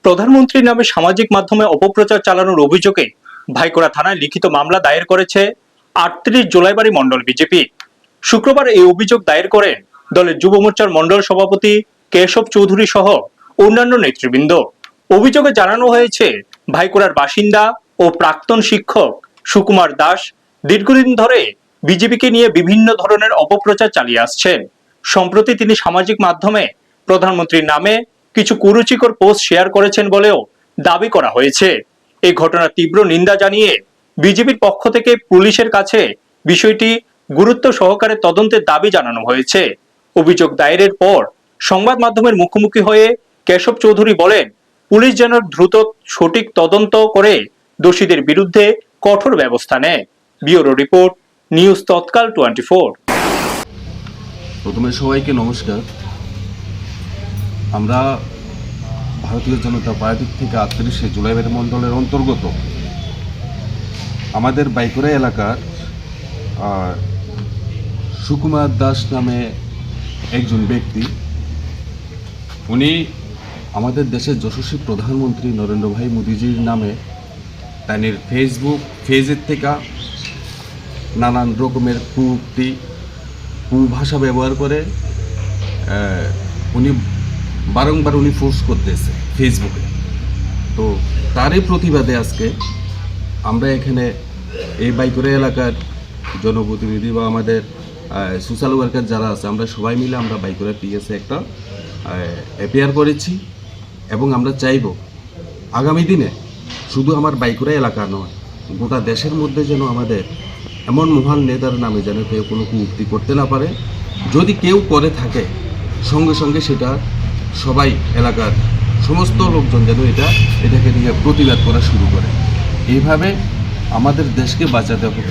প্রধানমন্ত্রীর নামে সামাজিক মাধ্যমে অপপ্রচার চালানোর অভিযোগে ভাইকোড়া থানায় লিখিত মামলা দায়ের করেছে ৩৮ জোলাইবাড়ি মণ্ডল বিজেপি। শুক্রবার এই অভিযোগ দায়ের করেন দলের যুব মোর্চার মণ্ডল সভাপতি কেশব চৌধুরী সহ অন্যান্য নেতৃবৃন্দ। অভিযোগে জানানো হয়েছে, ভাইকোড়ার বাসিন্দা ও প্রাক্তন শিক্ষক সুকুমার দাস দীর্ঘদিন ধরে বিজেপিকে নিয়ে বিভিন্ন ধরনের অপপ্রচার চালিয়ে আসছেন। সম্প্রতি তিনি সামাজিক মাধ্যমে প্রধানমন্ত্রীর নামে কিছু কুরুচিকর পোস্ট শেয়ার করেছেন বলেও দাবি করা হয়েছে। এই ঘটনার তীব্র নিন্দা জানিয়ে বিজেপির পক্ষ থেকে পুলিশের কাছে বিষয়টি গুরুত্ব সহকারে তদন্তের দাবি জানানো হয়েছে। অভিযোগ দায়েরের পর সংবাদ মাধ্যমের মুখোমুখি হয়ে কেশব চৌধুরী বলেন, পুলিশ যেন দ্রুত সঠিক তদন্ত করে দোষীদের বিরুদ্ধে কঠোর ব্যবস্থা নেয়। ব্যুরো রিপোর্ট, নিউজ তৎকাল 24। প্রথমে সবাইকে নমস্কার। আমরা ভারতীয় জনতা পার্টির থেকে ৩৮ জোলাইবাড়ি মণ্ডলের অন্তর্গত আমাদের ভাইকোড়া এলাকার সুকুমার দাস নামে একজন ব্যক্তি, উনি আমাদের দেশের যশস্বী প্রধানমন্ত্রী নরেন্দ্র ভাই মোদিজির নামে তার ফেসবুক পেজের থেকে নানান রকমের কুউক্তি ভাষা ব্যবহার করে উনি বারংবার পোস্ট করতেছে ফেসবুকে। তো তারই প্রতিবাদে আজকে আমরা এখানে এই ভাইকোড়া এলাকার জনপ্রতিনিধি বা আমাদের সোশ্যাল ওয়ার্কার যারা আছে, আমরা সবাই মিলে আমরা ভাইকোড়া পিএসে একটা এফআইআর করেছি এবং আমরা চাইব আগামী দিনে শুধু আমার ভাইকোড়া এলাকা নয়, গোটা দেশের মধ্যে যেন আমাদের এমন মহান নেতার নামে যেন কেউ কোনো কুউক্তি করতে না পারে। যদি কেউ করে থাকে সঙ্গে সঙ্গে সেটা সবাই এলাকার সমস্ত লোকজন যেন এটাকে নিয়ে প্রতিবাদ করা শুরু করে। এইভাবে আমাদের দেশকে বাঁচাতে হবে।